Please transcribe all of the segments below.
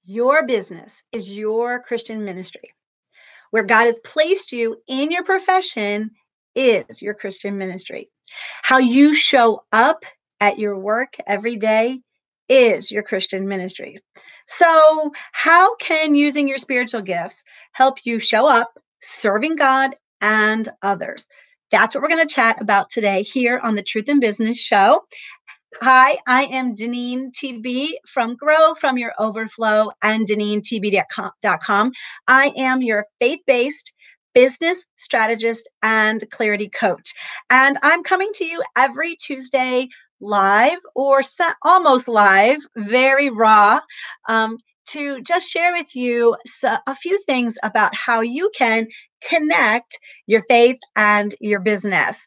Your business is your Christian ministry. Where God has placed you in your profession is your Christian ministry. How you show up at your work every day is your Christian ministry. So, how can using your spiritual gifts help you show up serving God and others? That's what we're going to chat about today here on the Truth in Business show. Hi, I am DeneenTB from Grow From Your Overflow and DeneenTB.com. I am your faith-based business strategist and clarity coach. And I'm coming to you every Tuesday live or almost live, very raw, to just share with you a few things about how you can connect your faith and your business.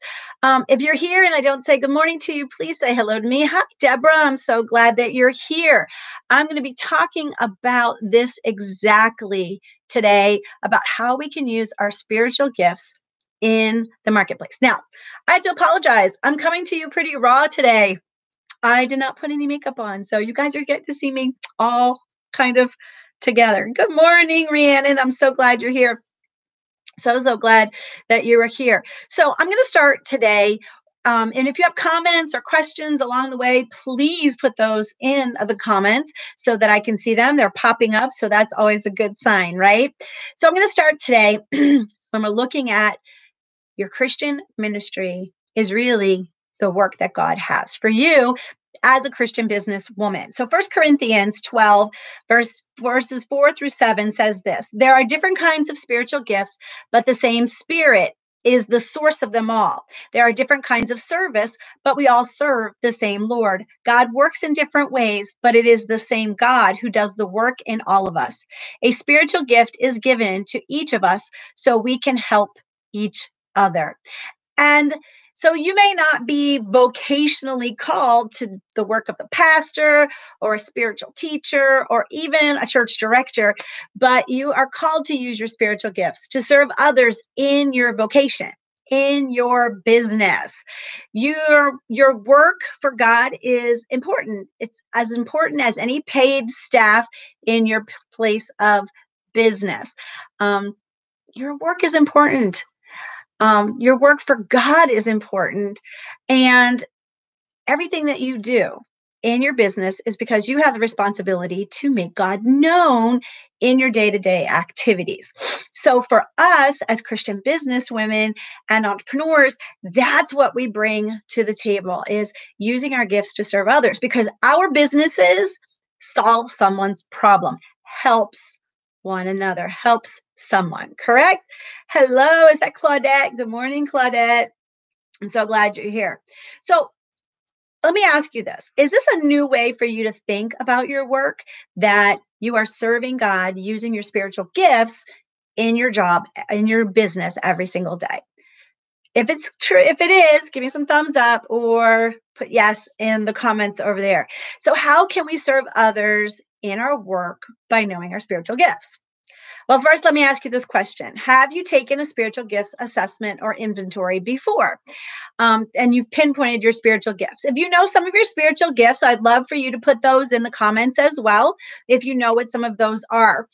If you're here and I don't say good morning to you, please say hello to me. Hi, Deborah. I'm so glad that you're here. I'm going to be talking about this exactly today, about how we can use our spiritual gifts in the marketplace. Now, I have to apologize. I'm coming to you pretty raw today. I did not put any makeup on, so you guys are getting to see me all kind of together. Good morning, Rhiannon. I'm so glad you're here. So glad that you are here. So I'm going to start today. And if you have comments or questions along the way, please put those in the comments so that I can see them. They're popping up. So that's always a good sign, right? So I'm going to start today when we're looking at your Christian ministry is really the work that God has for you as a Christian businesswoman. So 1 Corinthians 12, verses 4-7 says this: there are different kinds of spiritual gifts, but the same Spirit is the source of them all. There are different kinds of service, but we all serve the same Lord. God works in different ways, but it is the same God who does the work in all of us. A spiritual gift is given to each of us so we can help each other. And so you may not be vocationally called to the work of the pastor or a spiritual teacher or even a church director, but you are called to use your spiritual gifts to serve others in your vocation, in your business. Your work for God is important. It's as important as any paid staff in your place of business. Your work is important. Your work for God is important. And everything that you do in your business is because you have the responsibility to make God known in your day-to-day activities. So for us as Christian businesswomen and entrepreneurs, that's what we bring to the table, is using our gifts to serve others, because our businesses solve someone's problem, helps one another, helps someone, correct? Hello, is that Claudette? Good morning, Claudette. I'm so glad you're here. So let me ask you this. Is this a new way for you to think about your work, that you are serving God using your spiritual gifts in your job, in your business every single day? If it's true, if it is, give me some thumbs up or put yes in the comments over there. So how can we serve others in our work by knowing our spiritual gifts? Well, first, let me ask you this question. Have you taken a spiritual gifts assessment or inventory before? And you've pinpointed your spiritual gifts. If you know some of your spiritual gifts, I'd love for you to put those in the comments as well, if you know what some of those are.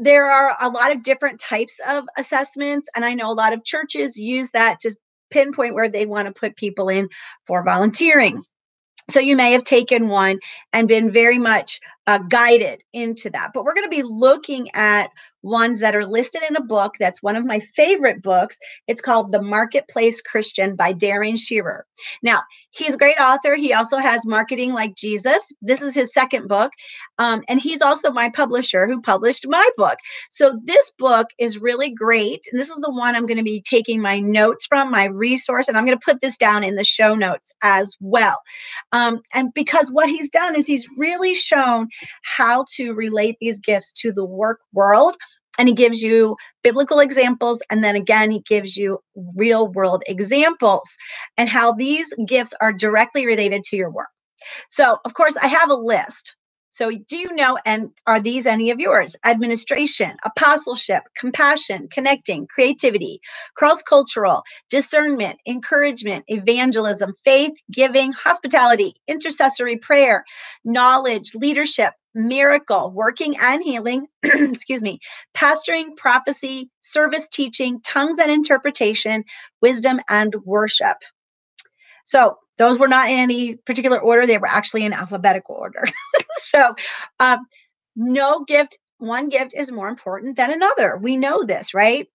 There are a lot of different types of assessments, and I know a lot of churches use that to pinpoint where they want to put people in for volunteering. So you may have taken one and been very much guided into that. But we're going to be looking at ones that are listed in a book that's one of my favorite books. It's called The Marketplace Christian by Darren Shearer. Now, he's a great author. He also has Marketing Like Jesus. This is his second book. And he's also my publisher who published my book. So this book is really great. And this is the one I'm going to be taking my notes from, my resource. And I'm going to put this down in the show notes as well. And because what he's done is he's really shown how to relate these gifts to the work world. And he gives you biblical examples. And then again, he gives you real world examples and how these gifts are directly related to your work. So, of course, I have a list So do you know, and are these any of yours? Administration, apostleship, compassion, connecting, creativity, cross-cultural, discernment, encouragement, evangelism, faith, giving, hospitality, intercessory prayer, knowledge, leadership, miracle, working and healing, excuse me, pastoring, prophecy, service, teaching, tongues and interpretation, wisdom and worship. So those were not in any particular order. They were actually in alphabetical order. So um, no gift, one gift is more important than another. We know this, right?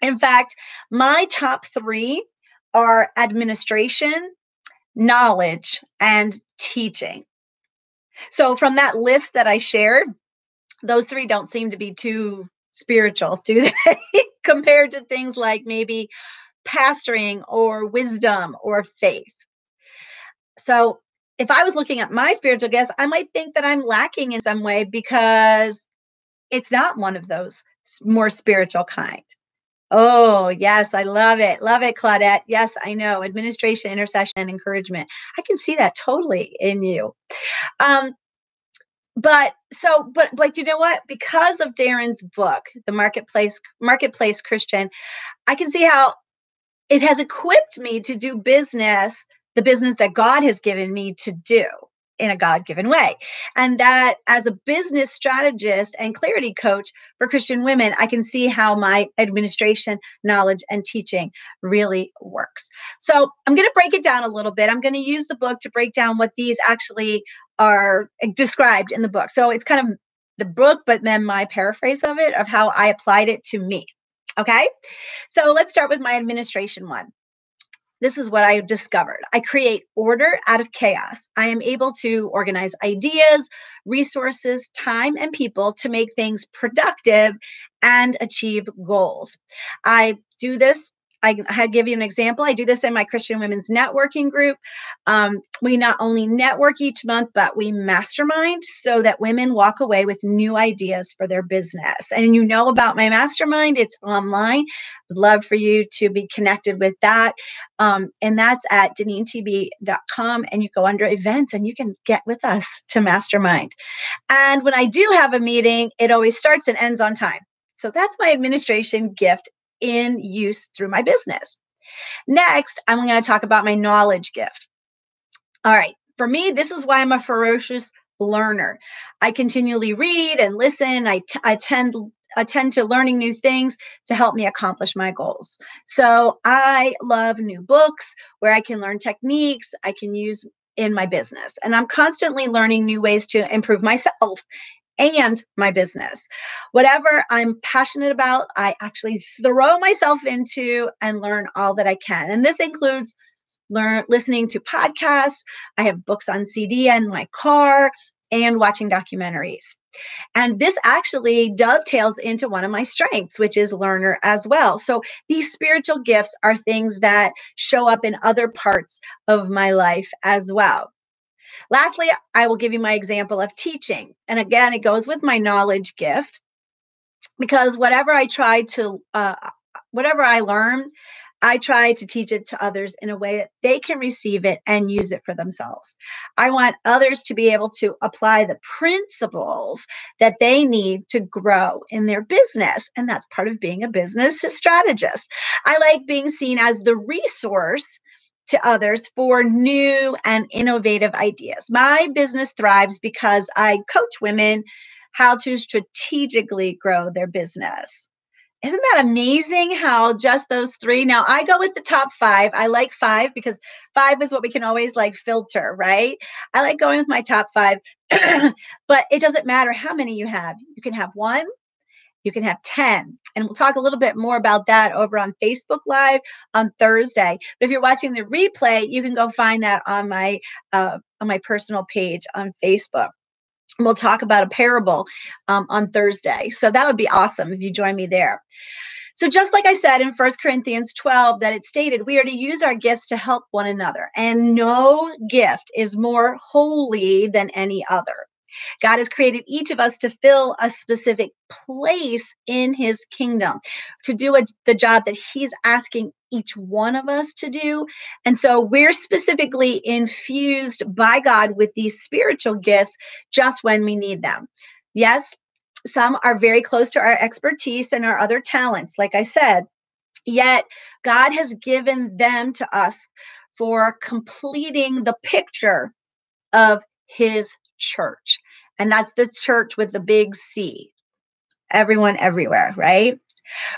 In fact, my top three are administration, knowledge, and teaching. So from that list that I shared, those three don't seem to be too spiritual, do they? Compared to things like maybe pastoring or wisdom or faith. So if I was looking at my spiritual gifts, I might think that I'm lacking in some way because it's not one of those more spiritual kind. Oh, yes, I love it. Love it, Claudette. Yes, I know. Administration, intercession, and encouragement. I can see that totally in you. Um, but you know what? Because of Darren's book, The Marketplace Christian, I can see how it has equipped me to do business, the business that God has given me to do in a God-given way. And that as a business strategist and clarity coach for Christian women, I can see how my administration, knowledge, and teaching really works. So I'm going to break it down a little bit. I'm going to use the book to break down what these actually are described in the book. So it's kind of the book, but then my paraphrase of it, of how I applied it to me. Okay. So let's start with my administration one. This is what I discovered. I create order out of chaos. I am able to organize ideas, resources, time, and people to make things productive and achieve goals. I do this. I give you an example. I do this in my Christian Women's Networking group. We not only network each month, but we mastermind so that women walk away with new ideas for their business. And you know about my mastermind, it's online. I'd love for you to be connected with that. And that's at DeneenTB.com. And you go under events and you can get with us to mastermind. And when I do have a meeting, it always starts and ends on time. So that's my administration gift in use through my business. Next, I'm going to talk about my knowledge gift. All right. For me, this is why I'm a ferocious learner. I continually read and listen. I tend to learning new things to help me accomplish my goals. So I love new books where I can learn techniques I can use in my business. And I'm constantly learning new ways to improve myself and my business. Whatever I'm passionate about, I actually throw myself into and learn all that I can. And this includes listening to podcasts. I have books on CD in my car and watching documentaries. And this actually dovetails into one of my strengths, which is learner as well. So these spiritual gifts are things that show up in other parts of my life as well. Lastly, I will give you my example of teaching. And again, it goes with my knowledge gift because whatever I learn, I try to teach it to others in a way that they can receive it and use it for themselves. I want others to be able to apply the principles that they need to grow in their business. And that's part of being a business strategist. I like being seen as the resource to others for new and innovative ideas. My business thrives because I coach women how to strategically grow their business. Isn't that amazing how just those three? Now I go with the top five. I like five because five is what we can always like filter, right? I like going with my top five, but it doesn't matter how many you have. You can have one, you can have 10. And we'll talk a little bit more about that over on Facebook Live on Thursday. But if you're watching the replay, you can go find that on my personal page on Facebook. We'll talk about a parable on Thursday. So that would be awesome if you join me there. So just like I said in 1 Corinthians 12, that it stated, we are to use our gifts to help one another. And no gift is more holy than any other. God has created each of us to fill a specific place in his kingdom, to do the job that he's asking each one of us to do. And so we're specifically infused by God with these spiritual gifts just when we need them. Yes, some are very close to our expertise and our other talents, like I said, yet God has given them to us for completing the picture of his church. And that's the church with the big C, everyone, everywhere, right?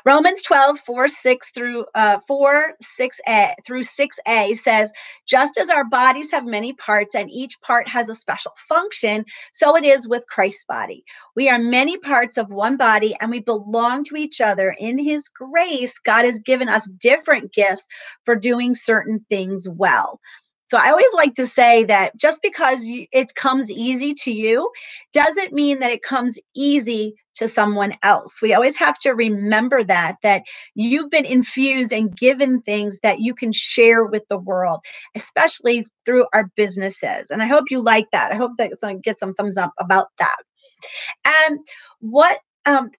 Romans 12, 4, 6 through 4, 6a through 6a says, just as our bodies have many parts and each part has a special function, so it is with Christ's body. We are many parts of one body and we belong to each other. In his grace, God has given us different gifts for doing certain things well. So I always like to say that just because it comes easy to you doesn't mean that it comes easy to someone else. We always have to remember that you've been infused and given things that you can share with the world, especially through our businesses. And I hope you like that. I hope that someone gets some thumbs up about that. And what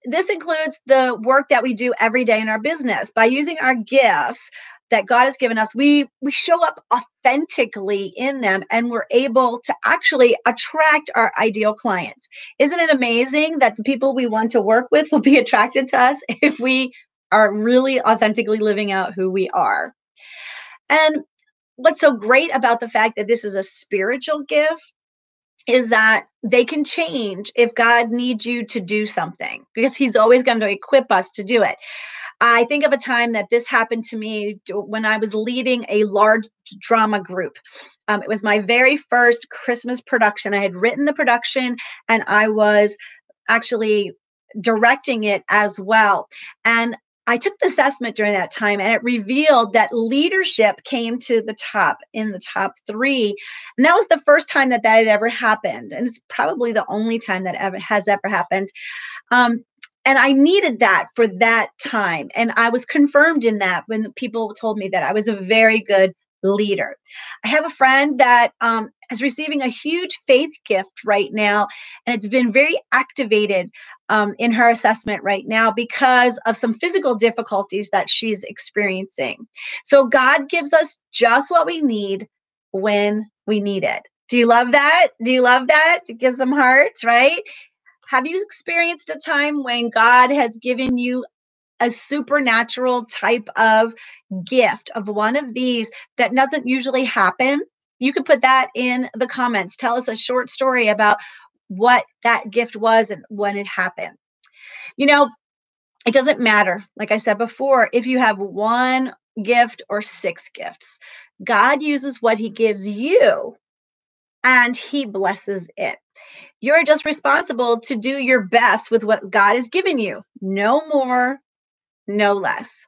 this includes the work that we do every day in our business. By using our gifts that God has given us, we show up authentically in them, and we're able to actually attract our ideal clients. Isn't it amazing that the people we want to work with will be attracted to us if we are really authentically living out who we are? And what's so great about the fact that this is a spiritual gift is that they can change if God needs you to do something, because he's always going to equip us to do it. I think of a time that this happened to me when I was leading a large drama group. It was my very first Christmas production. I had written the production and I was actually directing it as well. And I took an assessment during that time, and it revealed that leadership came to the top in the top 3. And that was the first time that had ever happened. And it's probably the only time that has ever happened. And I needed that for that time. And I was confirmed in that when people told me that I was a very good leader. I have a friend that is receiving a huge faith gift right now, and it's been very activated in her assessment right now because of some physical difficulties that she's experiencing. So God gives us just what we need when we need it. Do you love that? Do you love that? It gives them hearts, right? Have you experienced a time when God has given you a supernatural type of gift of one of these that doesn't usually happen? You could put that in the comments. Tell us a short story about what that gift was and when it happened. You know, it doesn't matter, like I said before, if you have one gift or 6 gifts. God uses what he gives you and he blesses it. You're just responsible to do your best with what God has given you. No more, no less.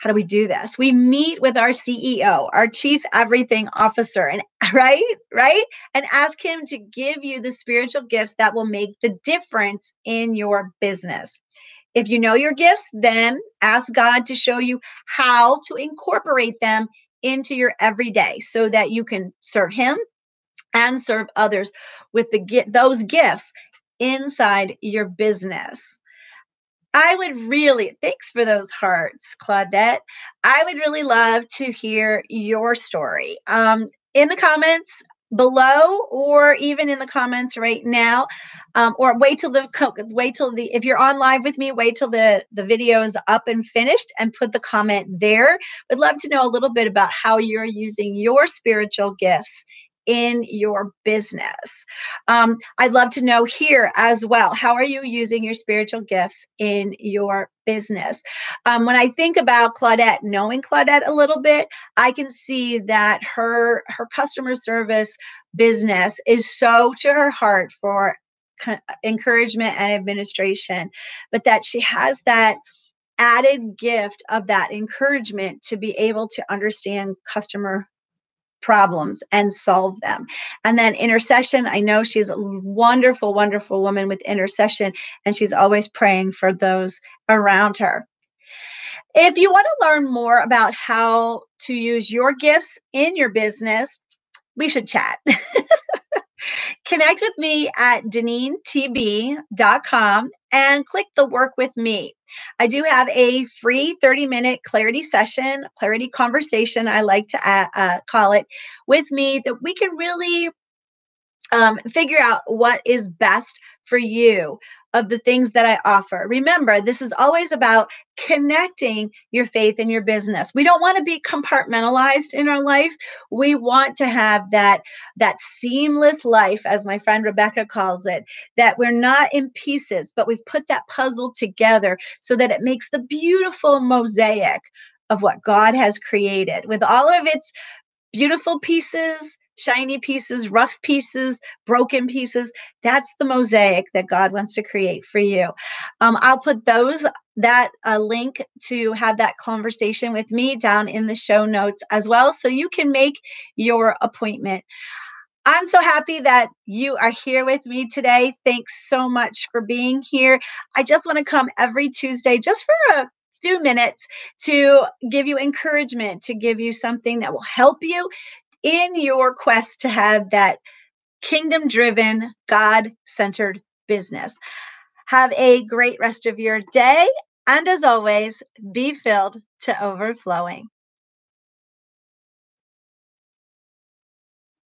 How do we do this? We meet with our CEO, our chief everything officer, and right? And ask him to give you the spiritual gifts that will make the difference in your business. If you know your gifts, then ask God to show you how to incorporate them into your everyday so that you can serve him and serve others with those gifts inside your business. I would really, thanks for those hearts, Claudette. I would really love to hear your story in the comments below, or even in the comments right now, or wait till if you're on live with me, wait till the video is up and finished and put the comment there. Would love to know a little bit about how you're using your spiritual gifts in your business. I'd love to know here as well, how are you using your spiritual gifts in your business? When I think about Claudette, knowing Claudette a little bit, I can see that her customer service business is so to her heart for encouragement and administration, but that she has that added gift of that encouragement to be able to understand customer problems and solve them. And then intercession, I know she's a wonderful, wonderful woman with intercession, and she's always praying for those around her. If you want to learn more about how to use your gifts in your business, we should chat. Connect with me at DeneenTB.com and click the work with me. I do have a free 30-minute clarity session, clarity conversation, I like to call it, with me that we can really figure out what is best for you of the things that I offer. Remember, this is always about connecting your faith and your business. We don't want to be compartmentalized in our life. We want to have that seamless life, as my friend Rebecca calls it, that we're not in pieces, but we've put that puzzle together so that it makes the beautiful mosaic of what God has created with all of its beautiful pieces, shiny pieces, rough pieces, broken pieces. That's the mosaic that God wants to create for you. I'll put that link to have that conversation with me down in the show notes as well, so you can make your appointment. I'm so happy that you are here with me today. Thanks so much for being here. I just want to come every Tuesday just for a few minutes to give you encouragement, to give you something that will help you in your quest to have that kingdom driven, God centered business. Have a great rest of your day. And as always, be filled to overflowing.